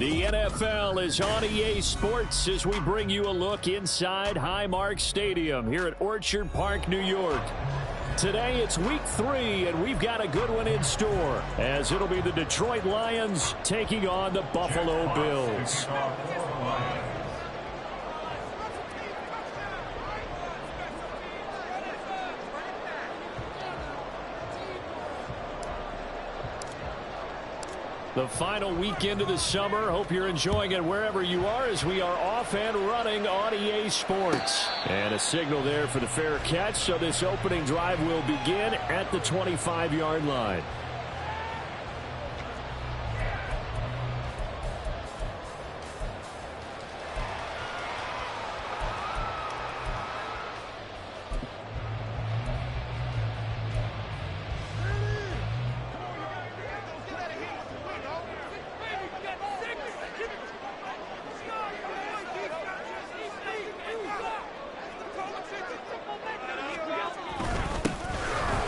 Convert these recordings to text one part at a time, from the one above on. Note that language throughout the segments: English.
The NFL is on EA Sports as we bring you a look inside Highmark Stadium here at Orchard Park, New York. Today it's week 3, and we've got a good one in store, as it'll be the Detroit Lions taking on the Buffalo Bills. The final weekend of the summer. Hope you're enjoying it wherever you are as we are off and running on EA Sports. And a signal there for the fair catch, so this opening drive will begin at the 25-yard line.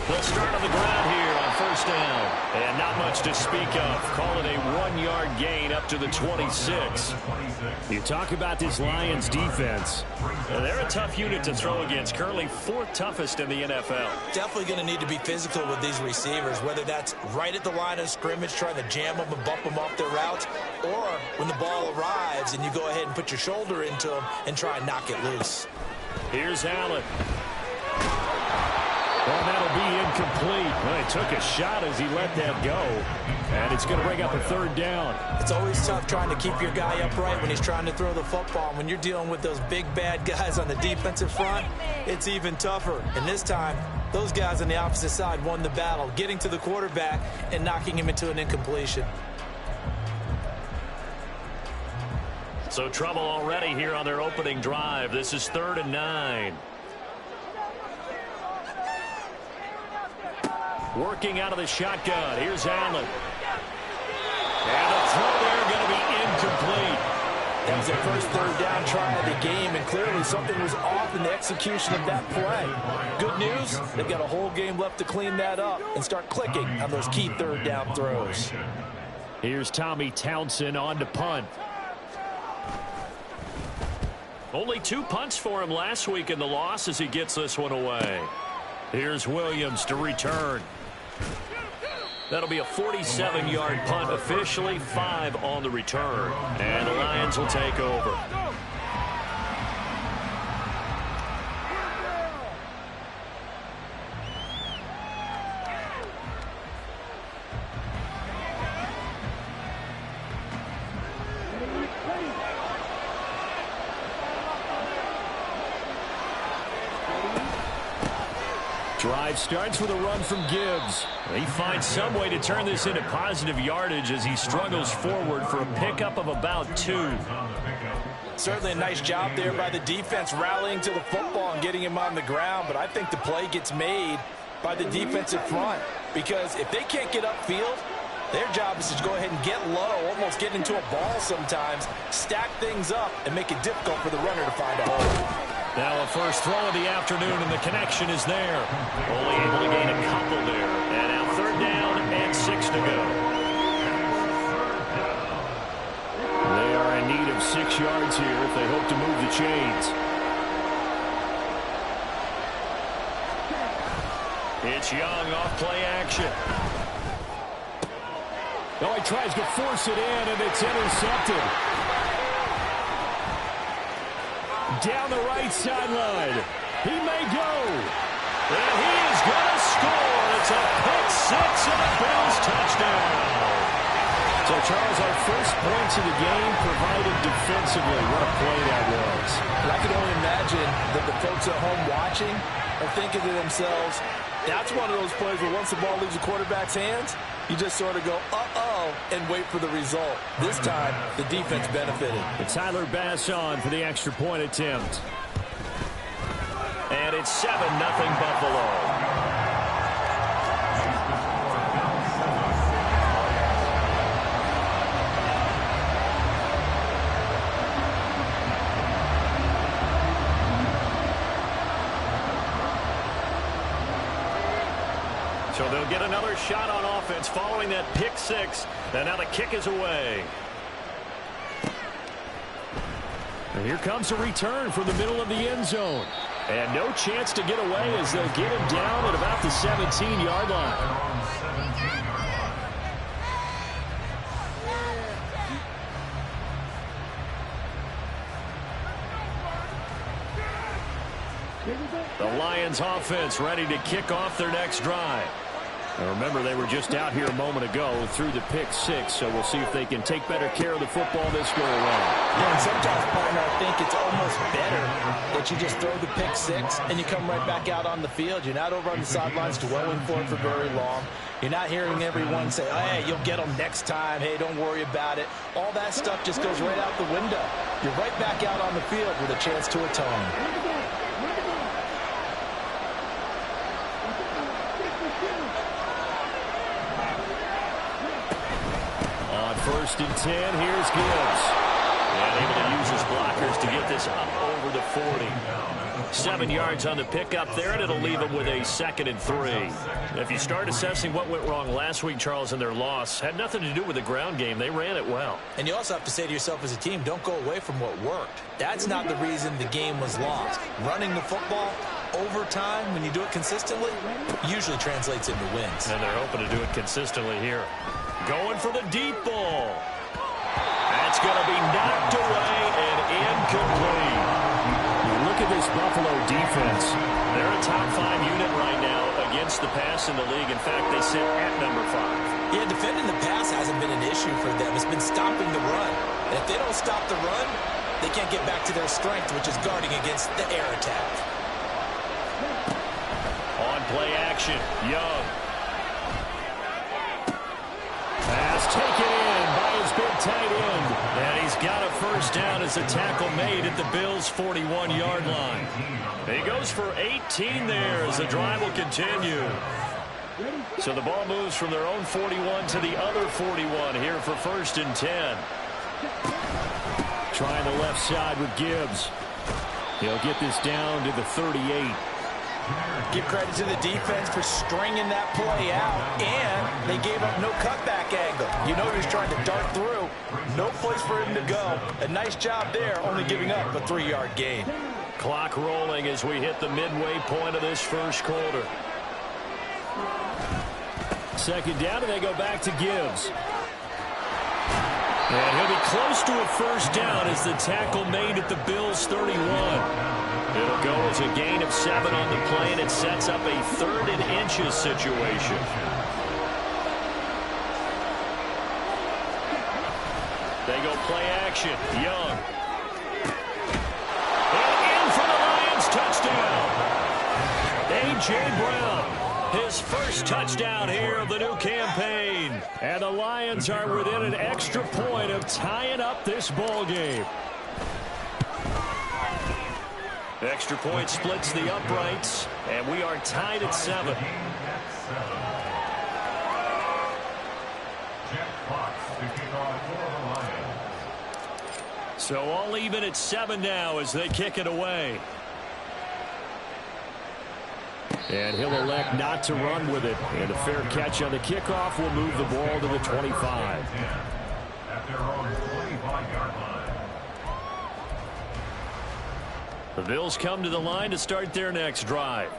They'll start on the ground here on first down. And not much to speak of. Call it a 1-yard gain up to the 26. You talk about this Lions defense. They're a tough unit to throw against. Currently 4th toughest in the NFL. Definitely going to need to be physical with these receivers, whether that's right at the line of scrimmage trying to jam them and bump them off their routes, or when the ball arrives and you go ahead and put your shoulder into them and try and knock it loose. Here's Allen. Well, that'll be incomplete. Well, he took a shot as he let that go. And it's going to bring up a 3rd down. It's always tough trying to keep your guy upright when he's trying to throw the football. When you're dealing with those big, bad guys on the defensive front, it's even tougher. And this time, those guys on the opposite side won the battle, getting to the quarterback and knocking him into an incompletion. So trouble already here on their opening drive. This is 3rd and 9. Working out of the shotgun. Here's Allen. And the throw there going to be incomplete. That was their first 3rd down try of the game, and clearly something was off in the execution of that play. Good news, they've got a whole game left to clean that up and start clicking on those key 3rd down throws. Here's Tommy Townsend on to punt. Only 2 punts for him last week in the loss as he gets this one away. Here's Williams to return. That'll be a 47-yard punt, officially 5 on the return. And the Lions will take over. Drive starts with a run from Gibbs. He finds some way to turn this into positive yardage as he struggles forward for a pickup of about 2. Certainly a nice job there by the defense rallying to the football and getting him on the ground, but I think the play gets made by the defensive front, because if they can't get upfield, their job is to go ahead and get low, almost get into a ball sometimes, stack things up, and make it difficult for the runner to find a hole. Now a first throw of the afternoon, and the connection is there. Only able to gain a couple there. And now 3rd down and 6 to go. They are in need of 6 yards here if they hope to move the chains. It's Young off play action. Oh, he tries to force it in, and it's intercepted. Down the right sideline. He may go. And he is going to score. It's a pick 6 and a Bills touchdown. So, Charles, our first points of the game provided defensively. What a play that was. And I can only imagine that the folks at home watching are thinking to themselves, that's one of those plays where once the ball leaves the quarterback's hands, you just sort of go, uh-oh, and wait for the result. This time, the defense benefited. It's Tyler Bass on for the extra point attempt. And it's 7-0 Buffalo. So they'll get another shot on offense following that pick 6. And now the kick is away. Here comes a return from the middle of the end zone. And no chance to get away as they'll get him down at about the 17-yard line. The Lions offense ready to kick off their next drive. Now remember, they were just out here a moment ago through the pick six, so we'll see if they can take better care of the football this go around. Yeah, and sometimes, partner, I think it's almost better that you just throw the pick six and you come right back out on the field. You're not over on the sidelines dwelling for it for very long. You're not hearing everyone say, oh, hey, you'll get them next time. Hey, don't worry about it. All that stuff just goes right out the window. You're right back out on the field with a chance to atone. First and 10, here's Gibbs. And able to use his blockers to get this up over the 40. 7 yards on the pickup there, and it'll leave him with a 2nd and 3. If you start assessing what went wrong last week, Charles, in their loss, had nothing to do with the ground game. They ran it well. And you also have to say to yourself as a team, don't go away from what worked. That's not the reason the game was lost. Running the football over time, when you do it consistently, usually translates into wins. And they're hoping to do it consistently here. Going for the deep ball. That's going to be knocked away and incomplete. Now look at this Buffalo defense. They're a top 5 unit right now against the pass in the league. In fact, they sit at number 5. Yeah, defending the pass hasn't been an issue for them. It's been stopping the run. And if they don't stop the run, they can't get back to their strength, which is guarding against the air attack. On play action, Young. Pass taken in by his big tight end. And he's got a first down as a tackle made at the Bills' 41-yard line. He goes for 18 there as the drive will continue. So the ball moves from their own 41 to the other 41 here for 1st and 10. Trying the left side with Gibbs. He'll get this down to the 38. Give credit to the defense for stringing that play out, and they gave up no cutback angle. You know he was trying to dart through. No place for him to go. A nice job there, only giving up a 3-yard gain. Clock rolling as we hit the midway point of this first quarter. 2nd down, and they go back to Gibbs. And he'll be close to a first down as the tackle made at the Bills' 31. It'll go as a gain of 7 on the play, and it sets up a 3rd and inches situation. They go play action. Young. And in for the Lions, touchdown. A.J. Brown, his first touchdown here of the new campaign. And the Lions are within an extra point of tying up this ball game. Extra point splits the uprights, and we are tied at 7. So all even at 7 now as they kick it away. And he'll elect not to run with it. And a fair catch on the kickoff will move the ball to the 25. The Bills come to the line to start their next drive.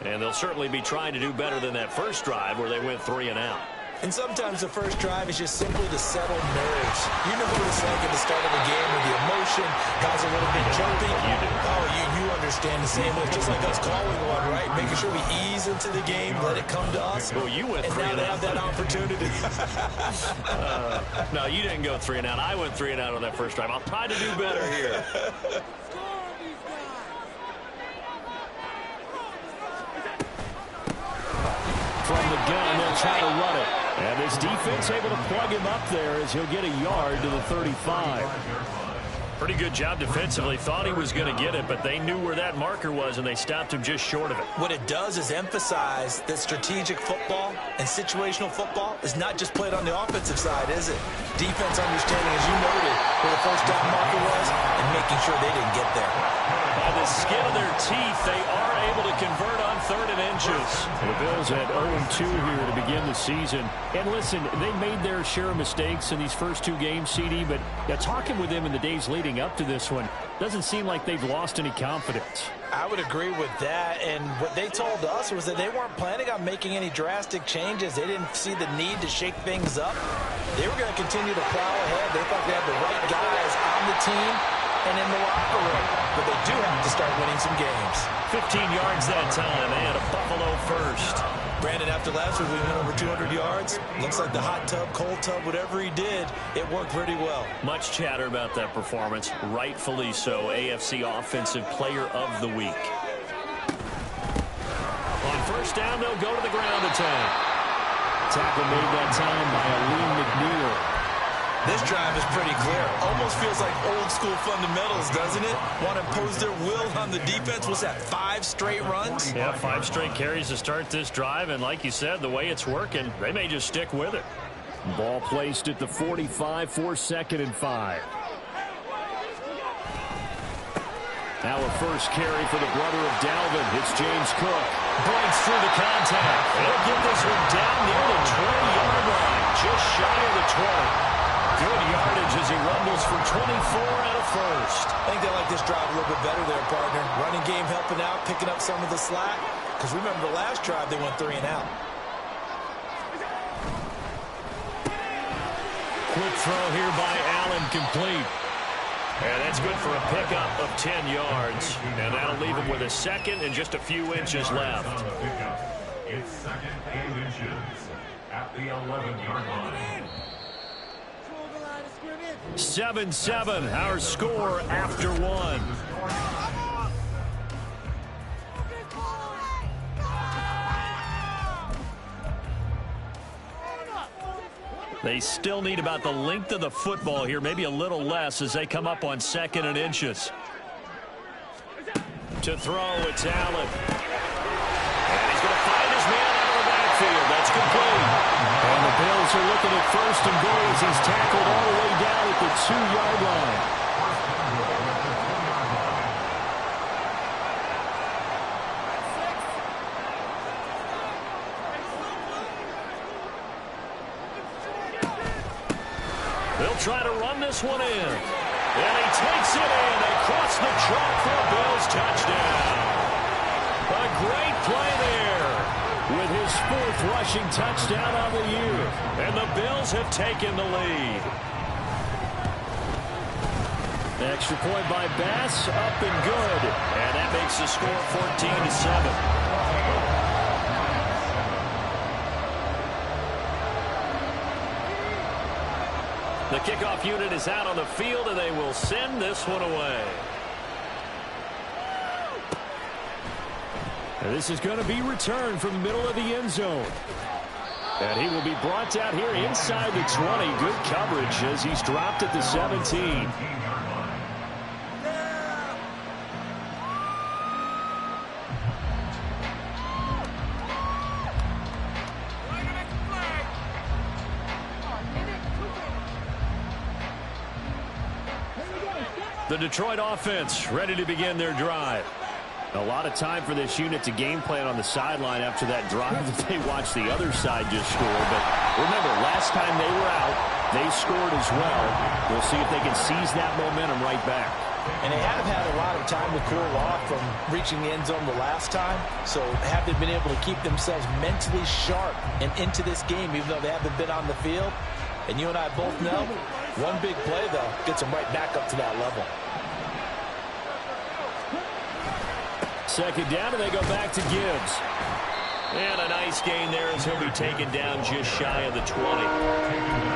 And they'll certainly be trying to do better than that first drive where they went 3 and out. And sometimes the first drive is just simply to settle nerves. You know what it's like at the start of a game with the emotion, guys are a little bit jumpy. You do. Oh, you understand the same. It's just like us calling one, right? Making sure we ease into the game, let it come to us. Well, you went 3 and and now out. they have that opportunity. No, you didn't go 3 and out. I went 3 and out on that first drive. I'll try to do better here. From the gun, they'll try to run it. And this defense able to plug him up there as he'll get a yard to the 35. Pretty good job defensively. Thought he was going to get it, but they knew where that marker was, and they stopped him just short of it. What it does is emphasize that strategic football and situational football is not just played on the offensive side, is it? Defense understanding, as you noted, where the first down marker was and making sure they didn't get there. by the skin of their teeth, they are able to convert on 3rd and inches. The Bills at 0-2 here to begin the season. And listen, they made their share of mistakes in these first 2 games, CD, but talking with them in the days leading up to this one, doesn't seem like they've lost any confidence. I would agree with that, and what they told us was that they weren't planning on making any drastic changes. They didn't see the need to shake things up. They were going to continue to plow ahead. They thought they had the right guys on the team and in the locker room, but they do have to start winning some games. 15 yards that time, and a Buffalo first. Brandon, after last week, we went over 200 yards. Looks like the hot tub, cold tub, whatever he did, it worked pretty well. Much chatter about that performance. Rightfully so. AFC Offensive Player of the Week. On first down, they'll go to the ground attack. Tackle made that time by Aleem McNeil. This drive is pretty clear. Almost feels like old school fundamentals, doesn't it? Want to impose their will on the defense. Was that 5 straight runs? Yeah, 5 straight carries to start this drive. And like you said, the way it's working, they may just stick with it. Ball placed at the 45 for 2nd and 5. Now a first carry for the brother of Dalvin. It's James Cook. Breaks through the contact. He'll get this one down near the 20-yard line. Just shy of the 20. Good yardage as he rumbles for 24 and a first. I think they like this drive a little bit better there, partner. Running game helping out, picking up some of the slack. Because remember the last drive, they went 3 and out. Quick throw here by Allen, complete. And that's good for a pickup of 10 yards. And that'll leave him with a second and just a few inches left. It's 2nd and inches at the 11-yard line. 7-7, our score after 1. They still need about the length of the football here, maybe a little less as they come up on 2nd and inches. To throw, it's Allen. And he's going to find his man out of the backfield. That's complete. And the Bills are looking at 1st and goal as he's tackled all the way down at the 2-yard line. They'll try to run this one in. And he takes it in across the chalk for a Bills touchdown. A great play there with his 4th rushing touchdown on the year. And the Bills have taken the lead. Extra point by Bass, up and good. And that makes the score 14-7. The kickoff unit is out on the field, and they will send this one away. And this is going to be returned from the middle of the end zone. And he will be brought out here inside the 20. Good coverage as he's dropped at the 17. The Detroit offense ready to begin their drive. A lot of time for this unit to game plan on the sideline after that drive that they watched the other side just score. But remember, last time they were out, they scored as well. We'll see if they can seize that momentum right back. And they have had a lot of time to cool off from reaching the end zone the last time. So have they been able to keep themselves mentally sharp and into this game, even though they haven't been on the field? And you and I both know, one big play, though, gets them right back up to that level. 2nd down, and they go back to Gibbs. And a nice gain there as he'll be taken down just shy of the 20.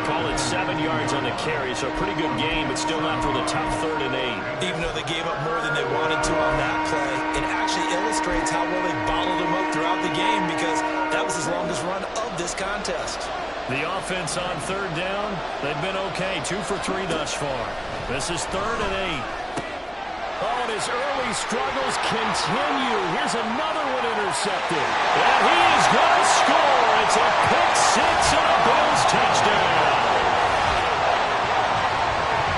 Call it 7 yards on the carry, so a pretty good game, but still left with a tough 3rd and 8. Even though they gave up more than they wanted to on that play, it actually illustrates how well they bottled them up throughout the game, because that was his longest run of this contest. The offense on 3rd down, they've been okay, 2 for 3 thus far. This is 3rd and 8. Oh, and his early struggles continue. Here's another one intercepted. And he is going to score. It's a pick 6 and a Bills touchdown.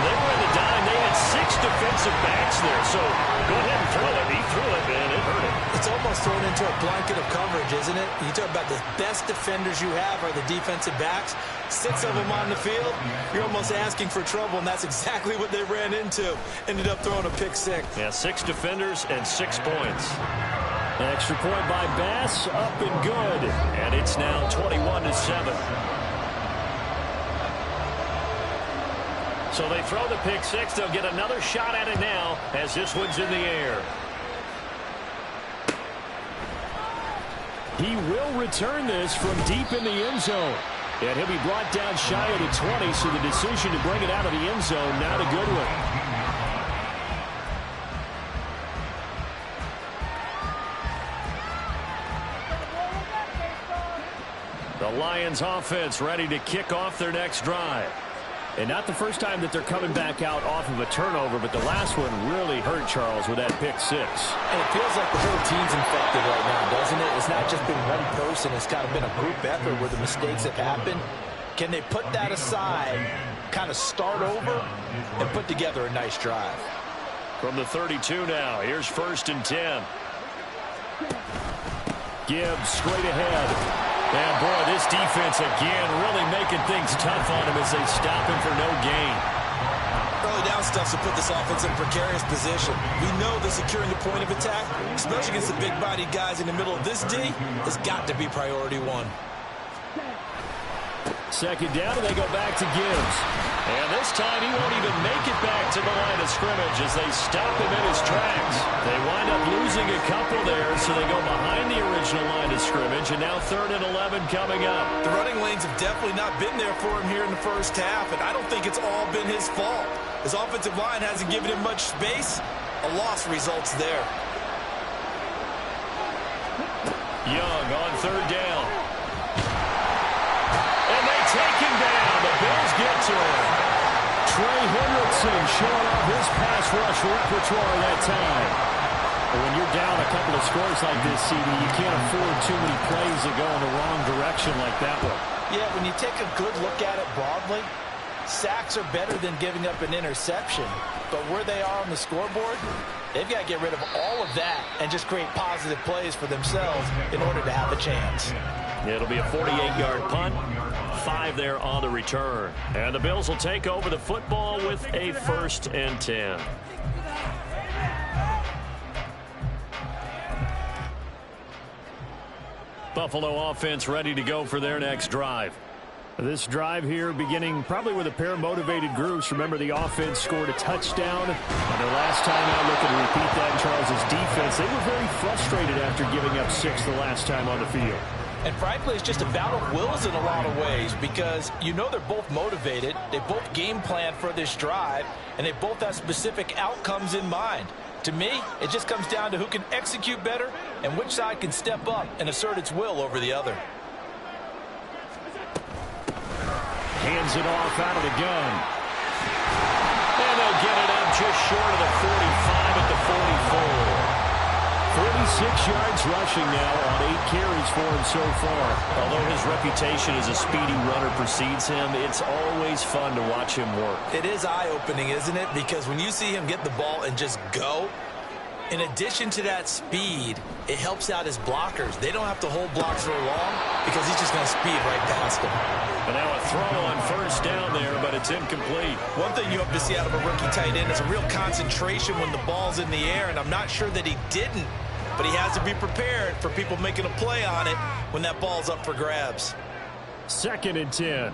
They were in the dime. They had 6 defensive backs there. So go ahead and throw You talk about the best defenders you have are the defensive backs. 6 of them on the field, you're almost asking for trouble, and that's exactly what they ran into. Ended up throwing a pick 6. Yeah, 6 defenders and 6 points. An extra point by Bass, up and good. And it's now 21-7. So they throw the pick 6. They'll get another shot at it now as this one's in the air. He will return this from deep in the end zone. And he'll be brought down shy of the 20, so the decision to bring it out of the end zone, not a good one. The Lions offense ready to kick off their next drive. And not the first time that they're coming back out off of a turnover, but the last one really hurt Charles with that pick 6. And it feels like the whole team's infected right now, doesn't it? It's not just been one person. It's kind of been a group effort where the mistakes have happened. Can they put that aside, kind of start over, and put together a nice drive? From the 32 now, here's 1st and 10. Gibbs straight ahead. And, boy, this defense again really making things tough on him as they stop him for no gain. Early down stuff to put this offense in a precarious position. We know that securing the point of attack, especially against the big-bodied guys in the middle of this D, has got to be priority 1. 2nd down, and they go back to Gibbs. And this time he won't even make it back to the line of scrimmage as they stop him in his tracks. They wind up losing a couple there, so they go behind the original line of scrimmage, and now 3rd and 11 coming up. The running lanes have definitely not been there for him here in the first half, and I don't think it's all been his fault. His offensive line hasn't given him much space. A loss results there. Young on 3rd down. And they take him down. The Bills get to him. Trey Hendrickson showing off his pass rush repertoire that time. But when you're down a couple of scores like this, CD, you can't afford too many plays that go in the wrong direction like that one. Yeah, when you take a good look at it broadly, sacks are better than giving up an interception. But where they are on the scoreboard, they've got to get rid of all of that and just create positive plays for themselves in order to have a chance. It'll be a 48-yard punt. 5 there on the return. And the Bills will take over the football with a 1st and 10. Buffalo offense ready to go for their next drive. This drive here beginning probably with a pair of motivated groups. Remember, the offense scored a touchdown. And their last time out, looking to repeat that in Charles's defense. They were very frustrated after giving up 6 the last time on the field. And frankly, it's just a battle of wills in a lot of ways because you know they're both motivated. They both game plan for this drive, and they both have specific outcomes in mind. To me, it just comes down to who can execute better and which side can step up and assert its will over the other. Hands it off out of the gun. And they'll get it up just short of the 45 at the 44. 46 yards rushing now on 8 carries for him so far. Although his reputation as a speedy runner precedes him, it's always fun to watch him work. It is eye-opening, isn't it? Because when you see him get the ball and just go, in addition to that speed, it helps out his blockers. They don't have to hold blocks for long because he's just going to speed right past them. And now a throw on 1st down there, but it's incomplete. One thing you hope to see out of a rookie tight end is a real concentration when the ball's in the air, and I'm not sure that he didn't. But he has to be prepared for people making a play on it when that ball's up for grabs. 2nd and 10.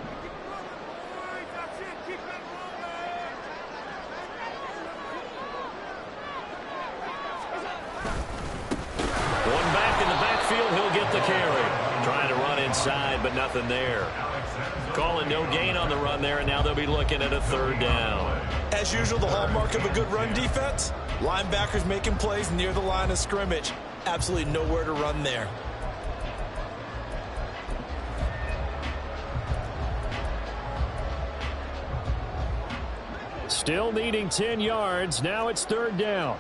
One back in the backfield, he'll get the carry. Trying to run inside, but nothing there. Calling no gain on the run there, and now they'll be looking at a 3rd down. As usual, the hallmark of a good run defense, linebackers making plays near the line of scrimmage. Absolutely nowhere to run there. Still needing 10 yards. Now it's 3rd down.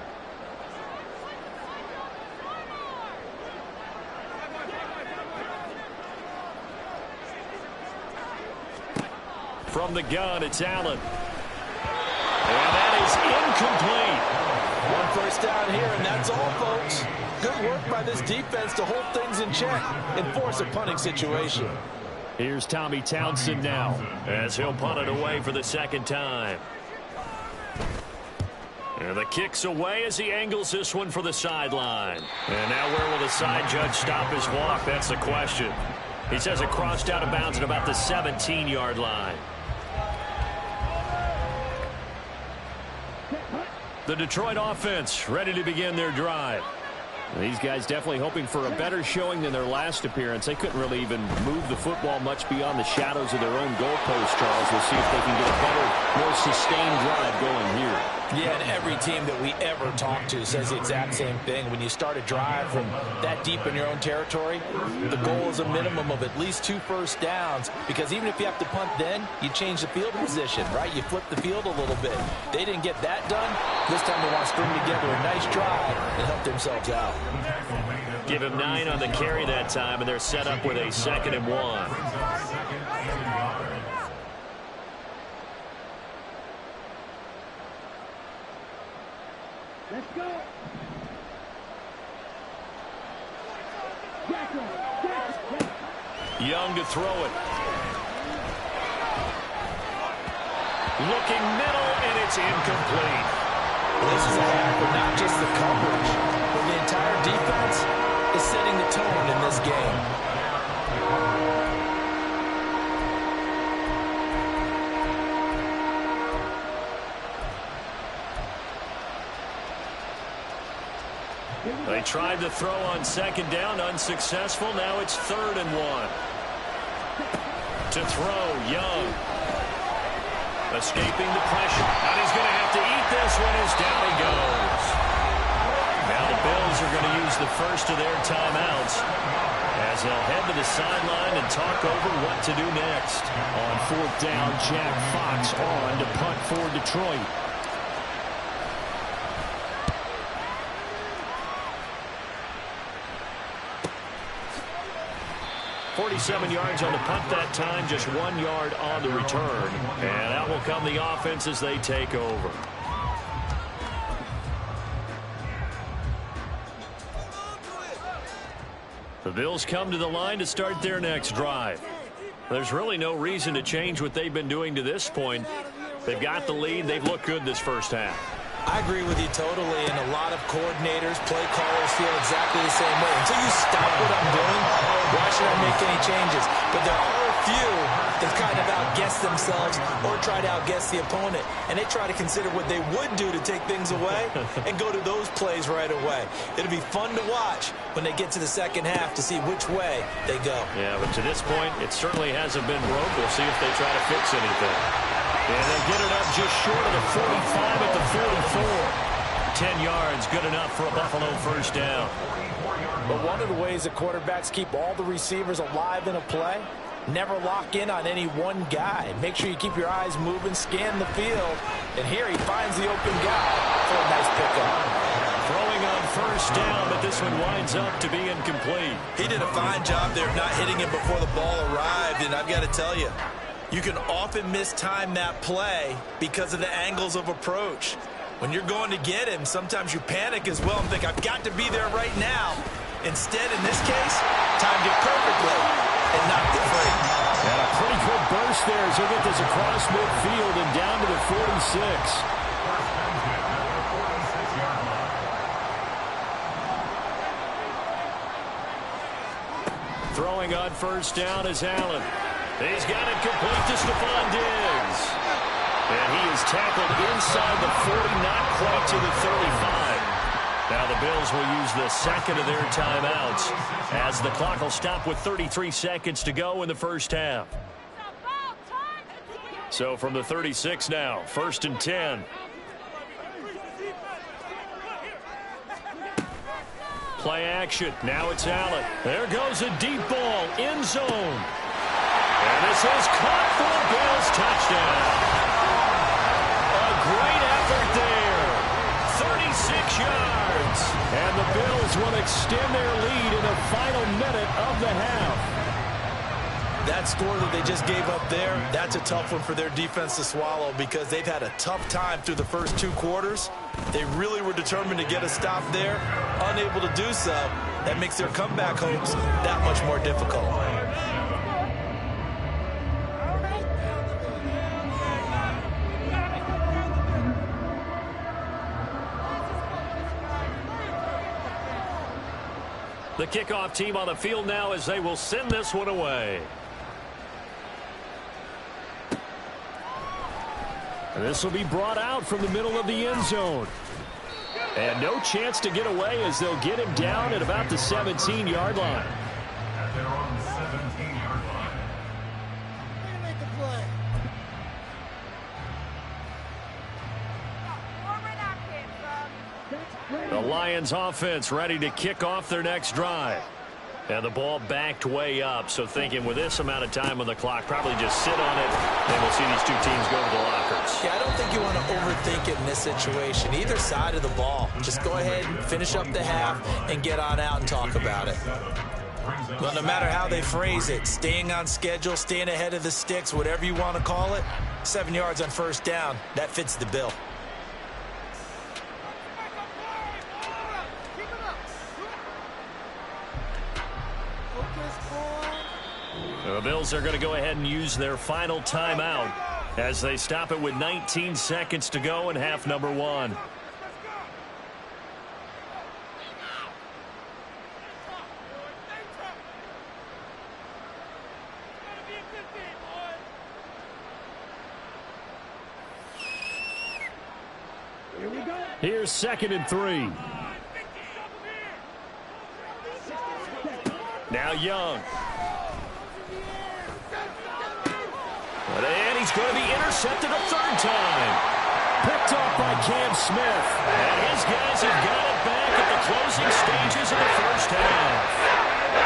From the gun, it's Allen. And that is incomplete. One first down here, and that's all, folks. Good work by this defense to hold things in check and force a punting situation. Here's Tommy Townsend now as he'll punt it away for the second time. And the kick's away as he angles this one for the sideline. And now where will the side judge stop his walk? That's the question. He says it crossed out of bounds at about the 17-yard line. The Detroit offense ready to begin their drive. These guys definitely hoping for a better showing than their last appearance. They couldn't really even move the football much beyond the shadows of their own goalpost, Charles. We'll see if they can get a better, more sustained drive going here. Yeah, and every team that we ever talk to says the exact same thing. When you start a drive from that deep in your own territory, the goal is a minimum of at least 2 first downs, because even if you have to punt then, you change the field position, right? You flip the field a little bit. They didn't get that done. This time they want to string together a nice drive and help themselves out. Give him 9 on the carry that time, and they're set up with a 2nd and 1. Let's go. Young to throw it. Looking middle, and it's incomplete. This is a half of not just the coverage, but the entire defense is setting the tone in this game. They tried to throw on 2nd down, unsuccessful. Now it's 3rd and 1. To throw, Young. Escaping the pressure. And he's going to have to eat this one as down he goes. Now the Bills are going to use the first of their timeouts as they'll head to the sideline and talk over what to do next. On 4th down, Jack Fox on to punt for Detroit. 47 yards on the punt that time, just 1 yard on the return. And out will come the offense as they take over. The Bills come to the line to start their next drive. There's really no reason to change what they've been doing to this point. They've got the lead. They've looked good this first half. I agree with you totally, and a lot of coordinators, play callers feel exactly the same way. Until you stop what I'm doing, why should I make any changes? But there are a few that kind of outguess themselves or try to outguess the opponent, and they try to consider what they would do to take things away and go to those plays right away. It'll be fun to watch when they get to the second half to see which way they go. Yeah, but to this point, it certainly hasn't been broke. We'll see if they try to fix anything. And they'll get it up just short of the 45 at the 44. 10 yards, good enough for a Buffalo first down. But one of the ways that quarterbacks keep all the receivers alive in a play, never lock in on any one guy. Make sure you keep your eyes moving, scan the field. And here he finds the open guy for a nice pickup. Throwing on first down, but this one winds up to be incomplete. He did a fine job there of not hitting him before the ball arrived, and I've got to tell you, you can often mistime that play because of the angles of approach. When you're going to get him, sometimes you panic as well and think, I've got to be there right now. Instead, in this case, timed it perfectly and knocked it free. And a pretty good burst there as he'll get this across midfield and down to the 46. Throwing on first down is Allen. He's got it complete to Stephon Diggs. And he is tackled inside the 40, not quite to the 35. Now the Bills will use the second of their timeouts as the clock will stop with 33 seconds to go in the first half. So from the 36 now, 1st and 10. Play action. Now it's Allen. There goes a deep ball. End zone. And this is caught for a Bills touchdown. A great effort there. 36 yards. And the Bills will extend their lead in the final minute of the half. That score that they just gave up there, that's a tough one for their defense to swallow because they've had a tough time through the first 2 quarters. They really were determined to get a stop there, unable to do so. That makes their comeback hopes that much more difficult. The kickoff team on the field now as they will send this one away. This will be brought out from the middle of the end zone. And no chance to get away as they'll get him down at about the 17-yard line. And they're on the 17-yard line. The Lions offense ready to kick off their next drive. And the ball backed way up, so thinking with this amount of time on the clock, probably just sit on it, and we'll see these two teams go to the lockers. Yeah, I don't think you want to overthink it in this situation. Either side of the ball. Just go ahead and finish up the half and get on out and talk about it. But no matter how they phrase it, staying on schedule, staying ahead of the sticks, whatever you want to call it, 7 yards on first down, that fits the bill. The Bills are going to go ahead and use their final timeout as they stop it with 19 seconds to go in half number 1. Here's 2nd and 3. Now Young. And he's going to be intercepted a 3rd time. Picked off by Cam Smith. And his guys have got it back at the closing stages of the first half.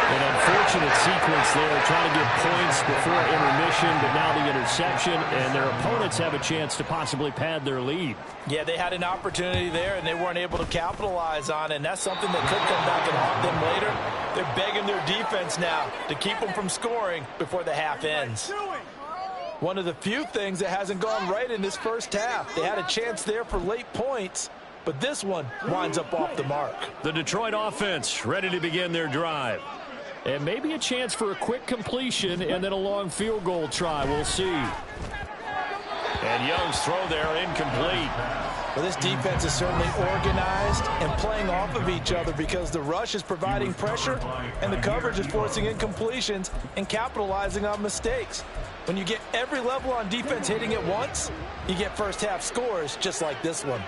An unfortunate sequence there, trying to get points before intermission, but now the interception, and their opponents have a chance to possibly pad their lead. Yeah, they had an opportunity there, and they weren't able to capitalize on it, and that's something that could come back and haunt them later. They're begging their defense now to keep them from scoring before the half ends. One of the few things that hasn't gone right in this first half. They had a chance there for late points, but this one winds up off the mark. The Detroit offense ready to begin their drive. And maybe a chance for a quick completion and then a long field goal try. We'll see. And Young's throw there incomplete. Well, this defense is certainly organized and playing off of each other because the rush is providing pressure and the coverage is forcing incompletions and capitalizing on mistakes. When you get every level on defense hitting at once, you get first half scores just like this one.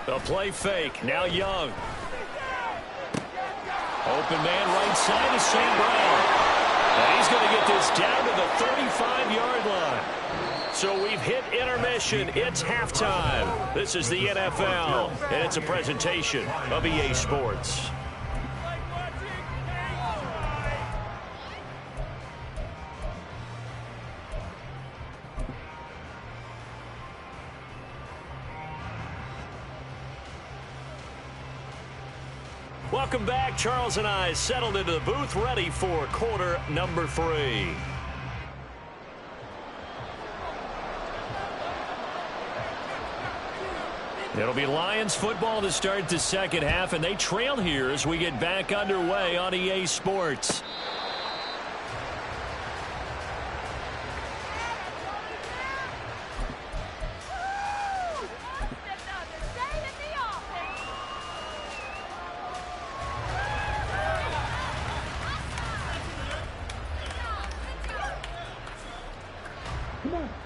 The play fake. Now Young. Open man right side is St. Brown. And he's going to get this down to the 35-yard line. So we've hit intermission. It's halftime. This is the NFL, and it's a presentation of EA Sports. Welcome back. Charles and I settled into the booth, ready for quarter number 3. It'll be Lions football to start the second half, and they trail here as we get back underway on EA Sports.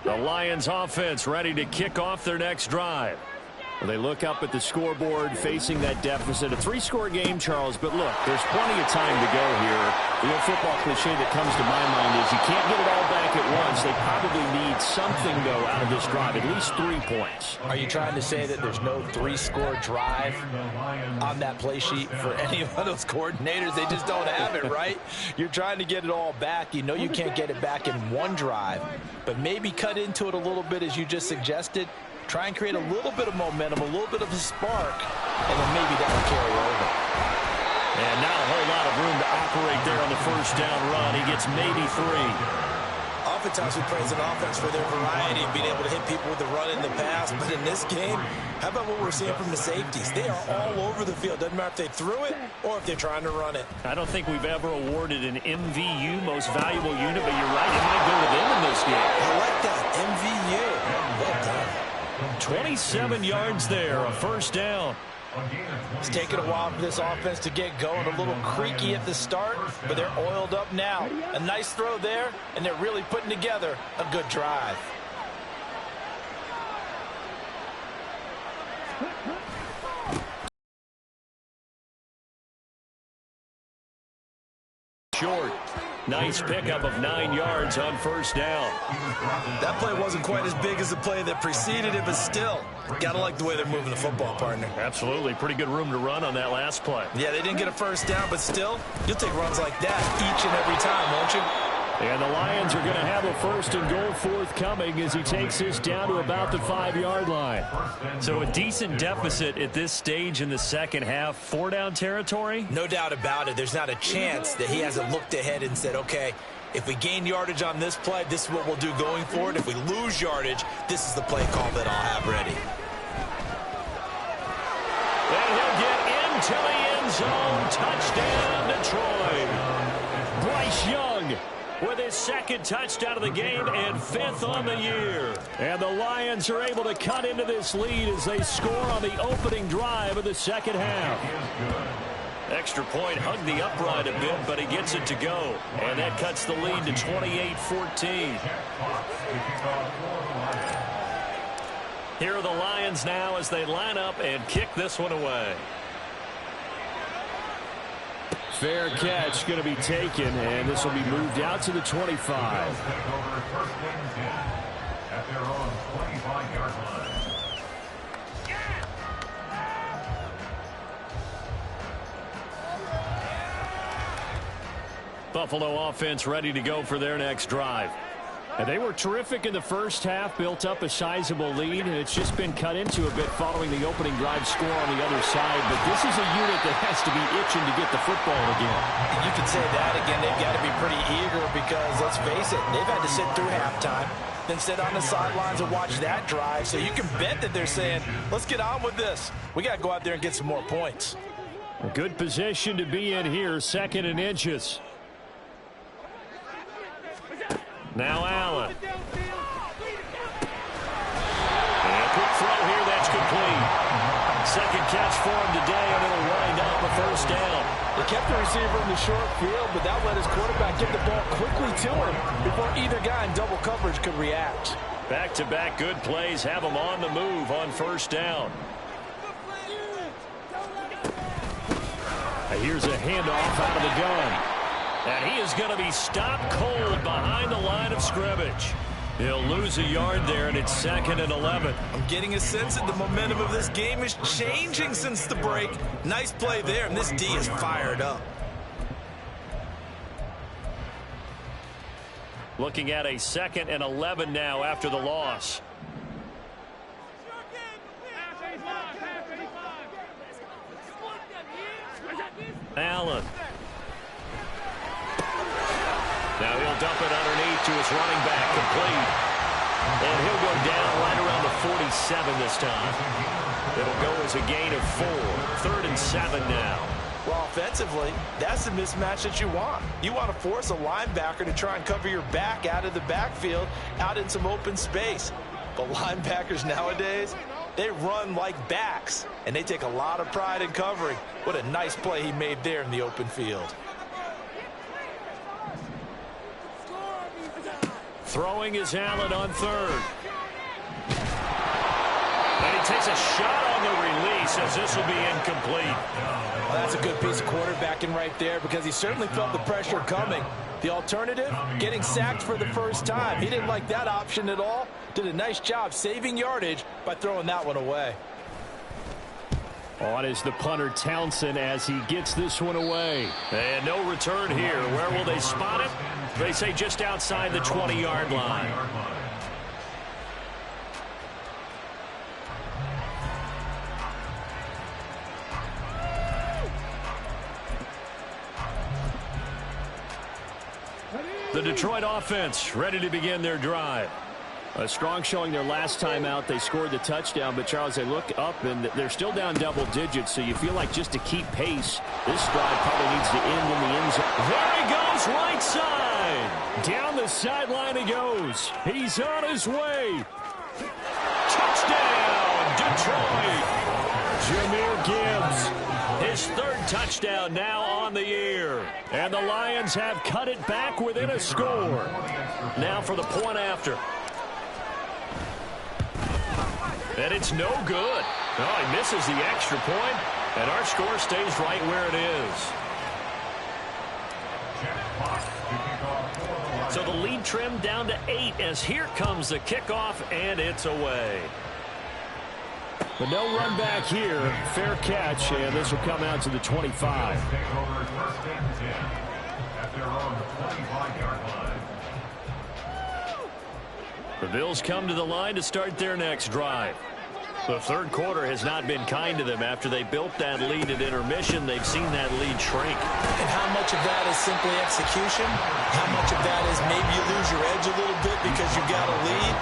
The Lions offense ready to kick off their next drive. Well, they look up at the scoreboard facing that deficit. A 3-score game, Charles, but look, there's plenty of time to go here. The old football cliche that comes to my mind is you can't get it all back at once. They probably need something, though, out of this drive, at least 3 points. Are you trying to say that there's no 3-score drive on that play sheet for any of those coordinators? They just don't have it, right? You're trying to get it all back. You know you can't get it back in one drive, but maybe cut into it a little bit as you just suggested. Try and create a little bit of momentum, a little bit of a spark, and then maybe that will carry over. And not a whole lot of room to operate there on the first down run. He gets maybe 3. Oftentimes we praise an offense for their variety of being able to hit people with the run in the pass. But in this game, how about what we're seeing from the safeties? They are all over the field. Doesn't matter if they threw it or if they're trying to run it. I don't think we've ever awarded an MVU, most valuable unit, but you're right, it might go to them in this game. I like that, MVU. Well done. 27 yards there, a first down. It's taken a while for this offense to get going. A little creaky at the start, but they're oiled up now. A nice throw there, and they're really putting together a good drive. Short. Nice pickup of 9 yards on first down. That play wasn't quite as big as the play that preceded it, but still, got to like the way they're moving the football, partner. Absolutely. Pretty good room to run on that last play. Yeah, they didn't get a first down, but still, you'll take runs like that each and every time, won't you? And the Lions are going to have a first and goal forthcoming as he takes this down to about the 5-yard line. So a decent deficit at this stage in the second half. 4-down territory? No doubt about it. There's not a chance that he hasn't looked ahead and said, okay, if we gain yardage on this play, this is what we'll do going forward. If we lose yardage, this is the play call that I'll have ready. And he'll get into the end zone. Touchdown, Detroit. Bryce Young with his second touchdown of the game and 5th on the year. And the Lions are able to cut into this lead as they score on the opening drive of the second half. Extra point hugged the upright a bit, but he gets it to go. And that cuts the lead to 28-14. Here are the Lions now as they line up and kick this one away. Fair catch going to be taken, and this will be moved out to the 25. At their own 25-yard line. Buffalo offense ready to go for their next drive. And they were terrific in the first half, built up a sizable lead, and it's just been cut into a bit following the opening drive score on the other side. But this is a unit that has to be itching to get the football again. You can say that again. They've got to be pretty eager because, let's face it, they've had to sit through halftime, then sit on the sidelines and watch that drive. So you can bet that they're saying, let's get on with this. We got to go out there and get some more points. A good position to be in here, 2nd and inches. Now Allen. And a quick throw here, that's complete. Second catch for him today, and it'll wind up a first down. They kept the receiver in the short field, but that let his quarterback get the ball quickly to him before either guy in double coverage could react. Back-to-back good plays have him on the move on first down. Here's a handoff out of the gun. And he is going to be stopped cold behind the line of scrimmage. He'll lose a yard there, and it's 2nd and 11. I'm getting a sense that the momentum of this game is changing since the break. Nice play there, and this D is fired up. Looking at a 2nd and 11 now after the loss. Allen. Now he'll dump it underneath to his running back, complete. And he'll go down right around the 47 this time. It'll go as a gain of 4. 3rd and 7 now. Well, offensively, that's the mismatch that you want. You want to force a linebacker to try and cover your back out of the backfield, out in some open space. But linebackers nowadays, they run like backs, and they take a lot of pride in covering. What a nice play he made there in the open field. Throwing is Allen on 3rd. And he takes a shot on the release as this will be incomplete. Well, that's a good piece of quarterbacking right there because he certainly felt the pressure coming. The alternative, getting sacked for the first time. He didn't like that option at all. Did a nice job saving yardage by throwing that one away. On is the punter Townsend as he gets this one away. And no return here. Where will they spot it? They say just outside the 20-yard line. The Detroit offense ready to begin their drive. A strong showing their last time out. They scored the touchdown, but Charles, they look up and they're still down double digits, so you feel like just to keep pace, this drive probably needs to end in the end zone. There he goes, right side. Down the sideline he goes. He's on his way. Touchdown, Detroit. Jahmyr Gibbs, his third touchdown now on the year. And the Lions have cut it back within a score. Now for the point after. And it's no good. Oh, he misses the extra point, and our score stays right where it is. So the lead trimmed down to 8 as here comes the kickoff, and it's away. But no run back here. Fair catch, and this will come out to the 25. The Bills come to the line to start their next drive. The third quarter has not been kind to them. After they built that lead at intermission, they've seen that lead shrink. And how much of that is simply execution? How much of that is maybe you lose your edge a little bit because you've got a lead?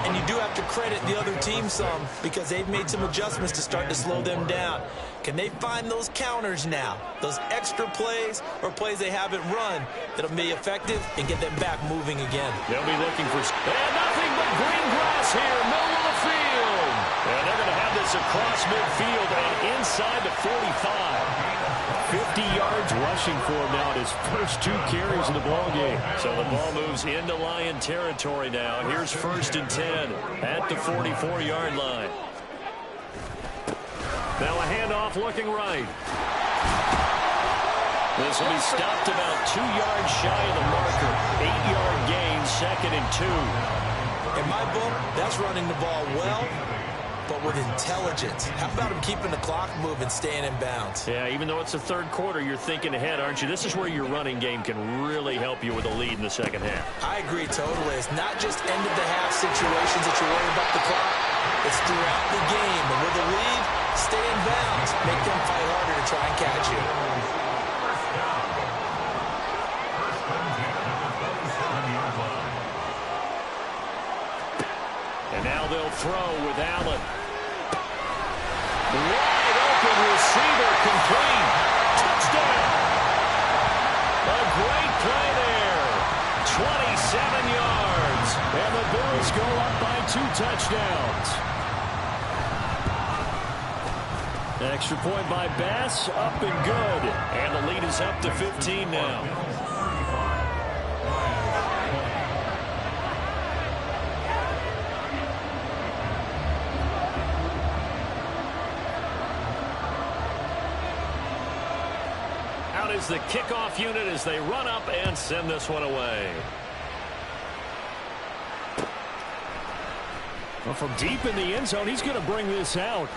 And you do have to credit the other team some because they've made some adjustments to start to slow them down. Can they find those counters now, those extra plays or plays they haven't run that'll be effective and get them back moving again? They'll be looking for nothing but green grass here, middle of the field. And they're going to have this across midfield and inside the 45. 50 yards rushing for him now at his first 2 carries in the ball game. So the ball moves into Lion territory now. Here's 1st and 10 at the 44-yard line. Now a handoff looking right. This will be stopped about 2 yards shy of the marker. 8-yard gain, 2nd and 2. In my book, that's running the ball well, but with intelligence. How about him keeping the clock moving, staying in bounds? Yeah, even though it's the third quarter, you're thinking ahead, aren't you? This is where your running game can really help you with a lead in the second half. I agree totally. It's not just end-of-the-half situations that you're worried about the clock. It's throughout the game. And with a lead, stay in bounds. Make them fight harder to try and catch you. And now they'll throw with Allen. Wide open receiver, complete. Touchdown. A great play there. 27 yards. And the Bills go up by 2 touchdowns. Extra point by Bass, up and good. And the lead is up to 15 now. Is the kickoff unit as they run up and send this one away. Well, from deep in the end zone, he's going to bring this out.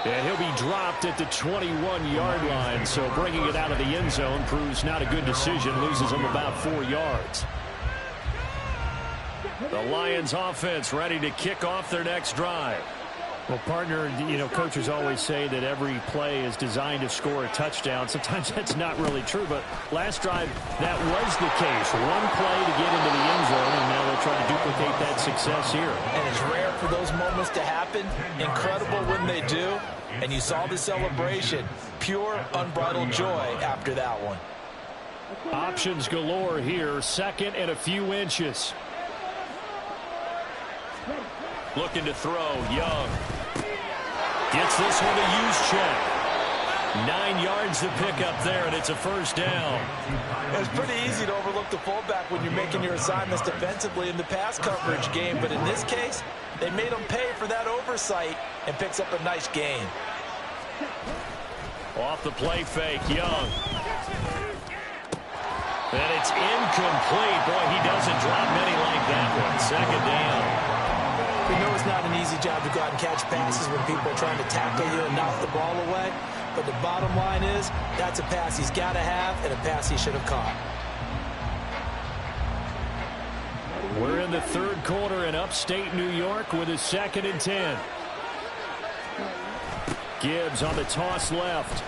And he'll be dropped at the 21-yard line, so bringing it out of the end zone proves not a good decision, loses him about 4 yards. The Lions offense ready to kick off their next drive. Well, partner, you know, coaches always say that every play is designed to score a touchdown. Sometimes that's not really true, but last drive, that was the case. One play to get into the end zone, and now they'll try to duplicate that success here. And it's rare for those moments to happen. Incredible when they do. And you saw the celebration. Pure, unbridled joy after that one. Options galore here. 2nd and a few inches. Looking to throw, Young. Gets this one to Juszczyk. 9 yards to pick up there, and it's a first down. It's pretty easy to overlook the fullback when you're making your assignments defensively in the pass coverage game, but in this case, they made him pay for that oversight and picks up a nice gain. Off the play fake, Young. And it's incomplete. Boy, he doesn't drop many like that one. 2nd down. We know it's not an easy job to go out and catch passes when people are trying to tackle you and knock the ball away. But the bottom line is, that's a pass he's got to have and a pass he should have caught. We're in the third quarter in upstate New York with a 2nd and 10. Gibbs on the toss left.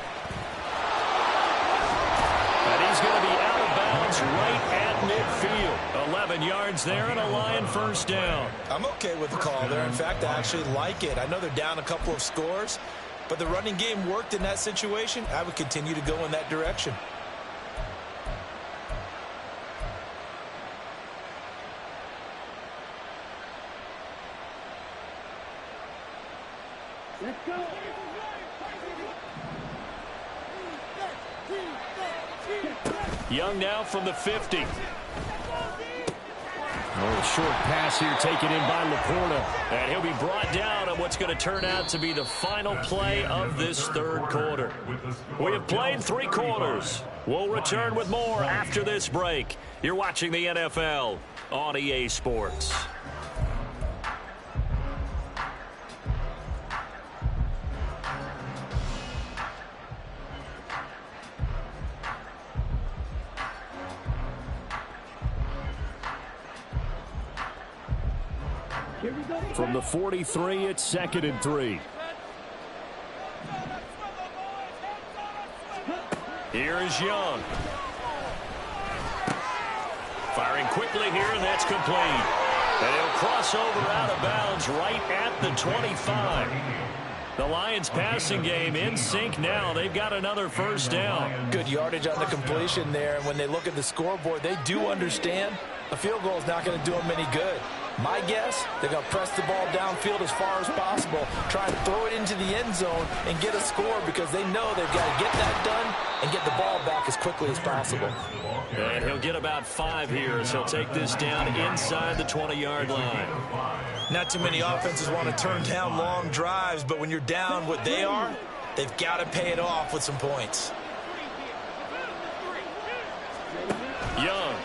And he's going to be out of bounds right at midfield. 11 yards there and a Lion first down. I'm okay with the call there. In fact, I actually like it. I know they're down a couple of scores, but the running game worked in that situation. I would continue to go in that direction. Let's go. Young now from the 50. Oh, short pass here taken in by Laporta. And he'll be brought down on what's going to turn out to be the final play of this third quarter. We have played 3 quarters. We'll return with more after this break. You're watching the NFL on EA Sports. From the 43, it's 2nd and 3. Here is Young. Firing quickly here, and that's complete. And he'll cross over out of bounds right at the 25. The Lions passing game in sync now. They've got another first down. Good yardage on the completion there. And when they look at the scoreboard, they do understand a field goal is not going to do them any good. My guess, they're going to press the ball downfield as far as possible, try and throw it into the end zone and get a score because they know they've got to get that done and get the ball back as quickly as possible. And he'll get about 5 here as he'll take this down inside the 20-yard line. Not too many offenses want to turn down long drives, but when you're down what they are, they've got to pay it off with some points. Young.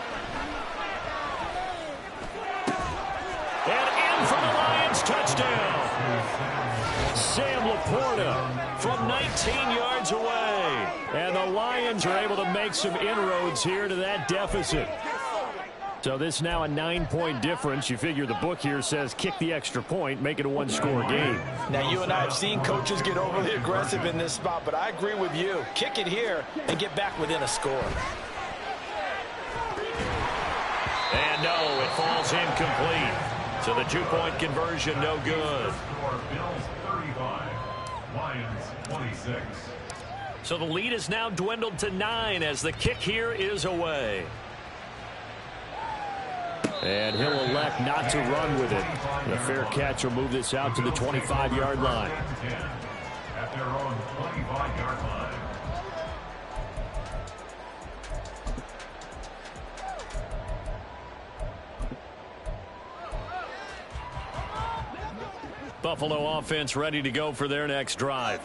And in for the Lions, touchdown. Sam Laporta from 19 yards away. And the Lions are able to make some inroads here to that deficit. So this now a 9-point difference. You figure the book here says kick the extra point, make it a 1-score game. Now, you and I have seen coaches get overly aggressive in this spot, but I agree with you. Kick it here and get back within a score. And no, it falls incomplete. So the 2-point conversion, no good. Bills 35, Lions 26. So the lead is now dwindled to 9 as the kick here is away. And he'll elect not to run with it. The fair catch will move this out to the 25-yard line. At their own 25-yard line. Buffalo offense ready to go for their next drive.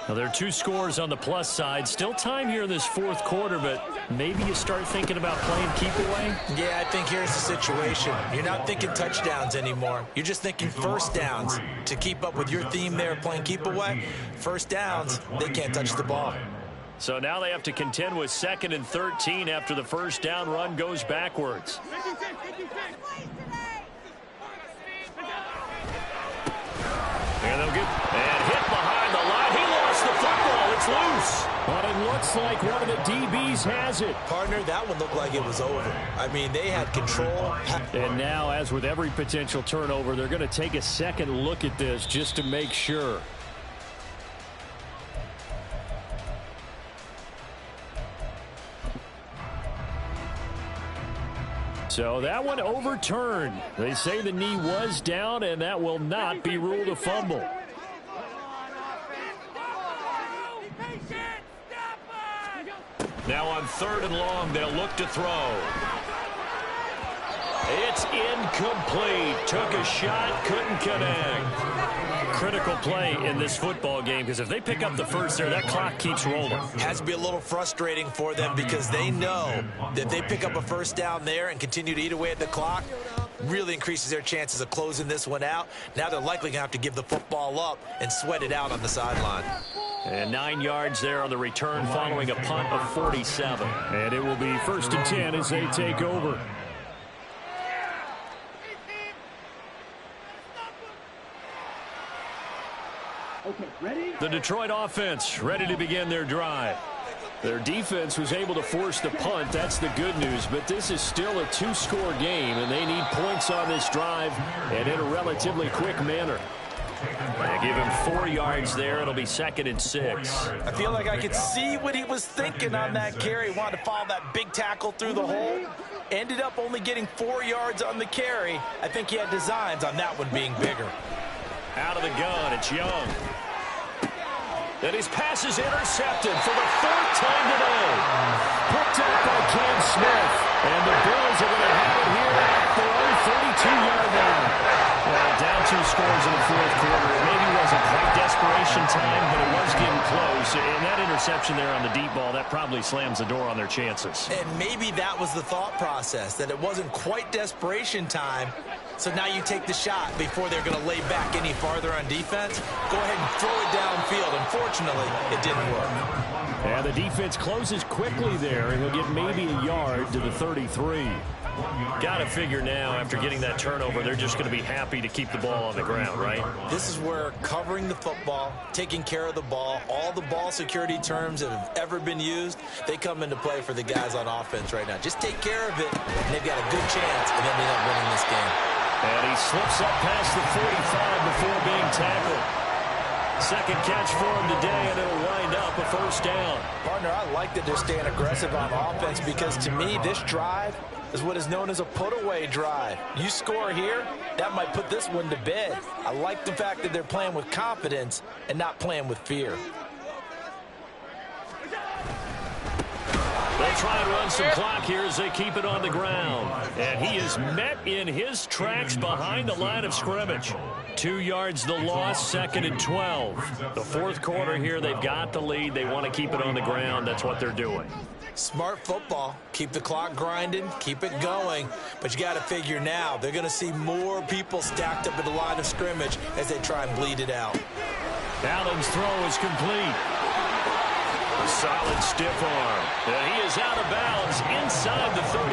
Now, there are 2 scores on the plus side. Still time here in this 4th quarter, but maybe you start thinking about playing keep away? Yeah, I think here's the situation. You're not thinking touchdowns anymore. You're just thinking first downs. To keep up with your theme there, playing keep away, first downs, they can't touch the ball. So now they have to contend with 2nd and 13 after the first down run goes backwards. And they'll get hit behind the line. He lost the football. It's loose. But it looks like one of the DBs has it. Partner, that one looked like it was over. I mean, they had control. And now, as with every potential turnover, they're going to take a second look at this just to make sure. So that one overturned. They say the knee was down, and that will not be ruled a fumble. Now on 3rd and long, they'll look to throw. It's incomplete. Took a shot, couldn't connect. Critical play in this football game because if they pick up the first there, that clock keeps rolling. Has to be a little frustrating for them because they know that if they pick up a first down there and continue to eat away at the clock, really increases their chances of closing this one out. Now they're likely going to have to give the football up and sweat it out on the sideline. And 9 yards there on the return following a punt of 47. And it will be 1st and 10 as they take over. Okay, ready? The Detroit offense ready to begin their drive. Their defense was able to force the punt. That's the good news. But this is still a two-score game, and they need points on this drive and in a relatively quick manner. They give him 4 yards there. It'll be 2nd and 6. I feel like I could see what he was thinking on that carry. Wanted to follow that big tackle through the hole. Ended up only getting 4 yards on the carry. I think he had designs on that one being bigger. Out of the gun, it's Young. And his pass is intercepted for the 4th time today. Picked up by Cam Smith. And the Bills are going to have it here at their own 32-yard line. Well, down 2 scores in the 4th quarter. It maybe wasn't quite desperation time, but it was getting close. And that interception there on the deep ball, that probably slams the door on their chances. And maybe that was the thought process, that it wasn't quite desperation time. So now you take the shot before they're going to lay back any farther on defense. Go ahead and throw it downfield. Unfortunately, it didn't work. And the defense closes quickly there, and he'll get maybe a yard to the 33. Got to figure now, after getting that turnover, they're just going to be happy to keep the ball on the ground, right? This is where covering the football, taking care of the ball, all the ball security terms that have ever been used, they come into play for the guys on offense right now. Just take care of it, and they've got a good chance of ending up winning this game. And he slips up past the 45 before being tackled. 2nd catch for him today, and it'll wind up a 1st down. Partner, I like that they're staying aggressive on offense because, to me, this drive is what is known as a put-away drive. You score here, that might put this one to bed. I like the fact that they're playing with confidence and not playing with fear. They'll try and run some clock here as they keep it on the ground. And he is met in his tracks behind the line of scrimmage. 2 yards the loss, 2nd and 12. The 4th quarter here, they've got the lead. They want to keep it on the ground. That's what they're doing. Smart football. Keep the clock grinding, keep it going. But you got to figure now, they're going to see more people stacked up at the line of scrimmage as they try and bleed it out. Allen's throw is complete. A solid stiff arm. And he is out of bounds inside the 35.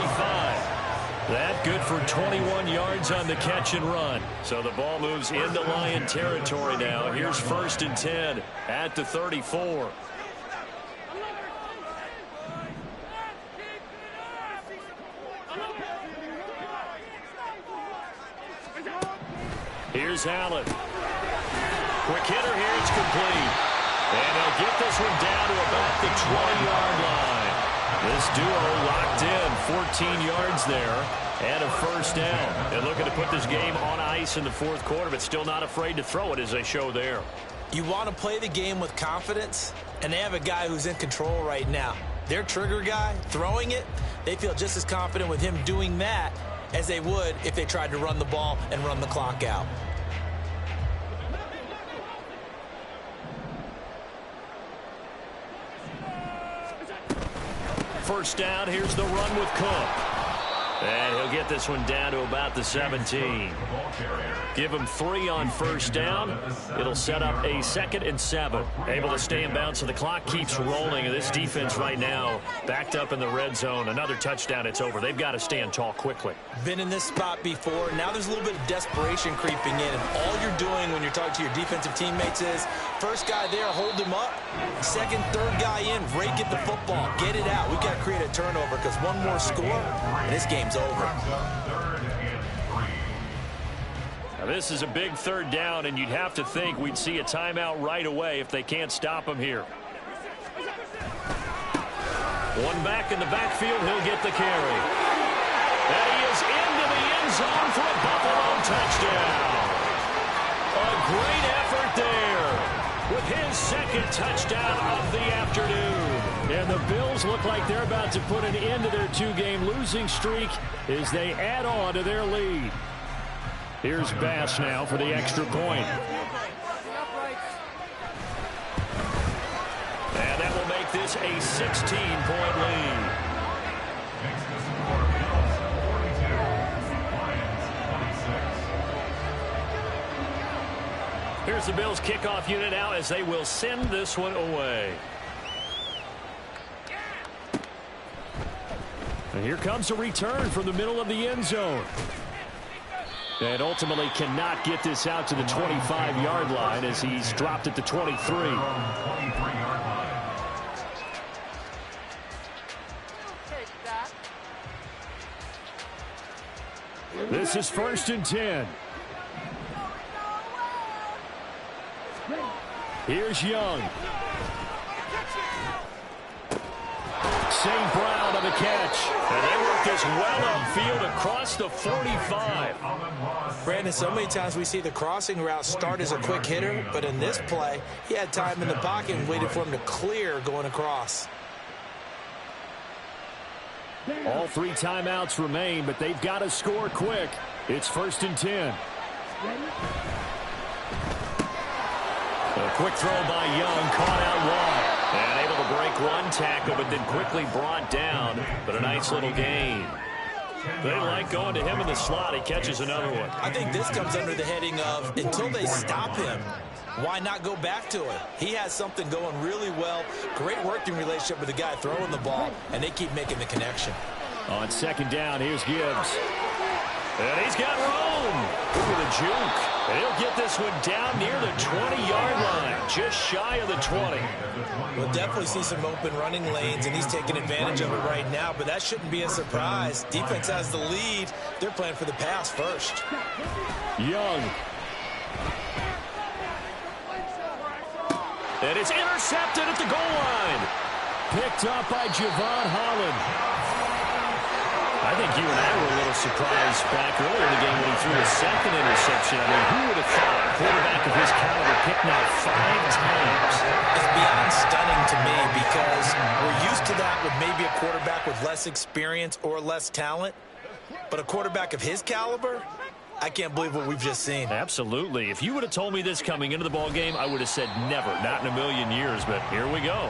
That good for 21 yards on the catch and run. So the ball moves into Lion territory now. Here's 1st and 10 at the 34. Here's Allen. Quick hitter here. It's complete. And he'll get this one down to about the 20-yard line. This duo locked in, 14 yards there, and a 1st down. They're looking to put this game on ice in the 4th quarter, but still not afraid to throw it as they show there. You want to play the game with confidence, and they have a guy who's in control right now. Their trigger guy, throwing it, they feel just as confident with him doing that as they would if they tried to run the ball and run the clock out. First down, here's the run with Cook. And he'll get this one down to about the 17. Give him 3 on 1st down. It'll set up a 2nd and 7. Able to stay in bounds, so the clock keeps rolling. And this defense right now backed up in the red zone. Another touchdown, it's over. They've got to stand tall quickly. Been in this spot before. Now there's a little bit of desperation creeping in. And all you're doing when you're talking to your defensive teammates is, first guy there, hold him up. 2nd, 3rd guy in, rake at the football. Get it out. We've got to create a turnover because one more score, and this game's over. Now this is a big 3rd down, and you'd have to think we'd see a timeout right away if they can't stop him here. One back in the backfield, he'll get the carry. And he is into the end zone for a Buffalo touchdown. A great effort there with his 2nd touchdown of the afternoon. And the Bills look like they're about to put an end to their 2-game losing streak as they add on to their lead. Here's Bass now for the extra point. And that will make this a 16-point lead. Here's the Bills kickoff unit now as they will send this one away. And here comes a return from the middle of the end zone. And ultimately cannot get this out to the 25-yard line as he's dropped at the 23. This is 1st and 10. Here's Young. St. Brown on the catch. And they work this well upfield across the 45. Brandon, so many times we see the crossing route start as a quick hitter, but in this play, he had time in the pocket and waited for him to clear going across. All 3 timeouts remain, but they've got to score quick. It's 1st and 10. A quick throw by Young, caught out wide. And able to break one tackle, but then quickly brought down. But a nice little gain. They like going to him in the slot. He catches another one. I think this comes under the heading of, until they stop him, why not go back to it? He has something going really well. Great working relationship with the guy throwing the ball, and they keep making the connection. On 2nd down, here's Gibbs. And he's got room. Look at the juke. And he'll get this one down near the 20-yard line, just shy of the 20. We'll definitely see some open running lanes, and he's taking advantage of it right now, but that shouldn't be a surprise. Defense has the lead. They're playing for the pass first. Young. And it's intercepted at the goal line. Picked up by Javon Holland. I think you and I were a little surprised back earlier in the game when he threw a 2nd interception. I mean, who would have thought a quarterback of his caliber picked now 5 times? It's beyond stunning to me because we're used to that with maybe a quarterback with less experience or less talent. But a quarterback of his caliber, I can't believe what we've just seen. Absolutely. If you would have told me this coming into the ball game, I would have said never, not in a million years. But here we go.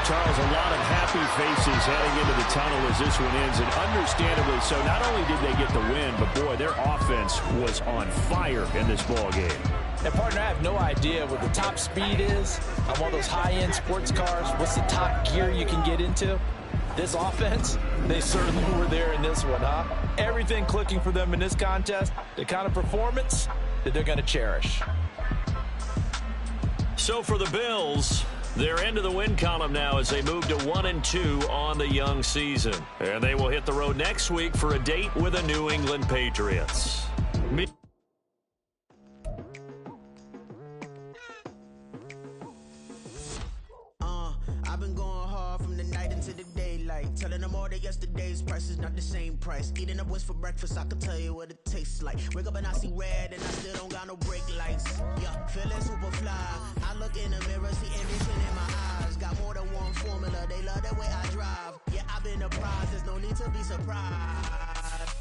Charles, a lot of happy faces heading into the tunnel as this one ends, and understandably so. Not only did they get the win, but boy, their offense was on fire in this ball game. And partner, I have no idea what the top speed is on one of those high-end sports cars. What's the top gear you can get into? This offense, they certainly were there in this one, huh? Everything clicking for them in this contest, the kind of performance that they're going to cherish. So for the Bills, they're into the win column now as they move to 1-2 on the young season. And they will hit the road next week for a date with the New England Patriots. I've been going hard from the night into the daylight, telling them all that yesterday's price is not the same price. Eating up what's for breakfast, I can tell you what it tastes like. Wake up and I see red and I still don't got no brake lights. Yeah, feeling super fly. I look in the mirror, see ambition in my eyes. Got more than one formula, they love the way I drive. Yeah, I've been a prize, there's no need to be surprised.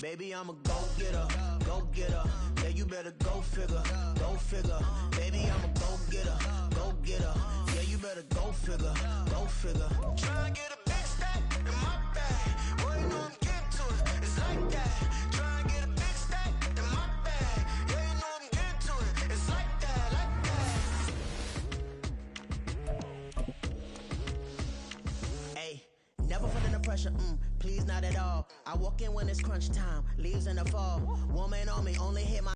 Baby, I'm a go-getter, go-getter. Yeah, you better go figure, go figure. Baby, I'm a go-getter, go-getter. Yeah, you better go figure, go figure. Try to get a big stack in my bag. Well, you know I'm getting to it, it's like that. Try to get a big stack in my bag. Yeah, you know I'm getting to it, it's like that, like that. Hey, never feeling the pressure, please not at all. I walk in when it's crunch time, leaves in the fall. Woman on me, only hit my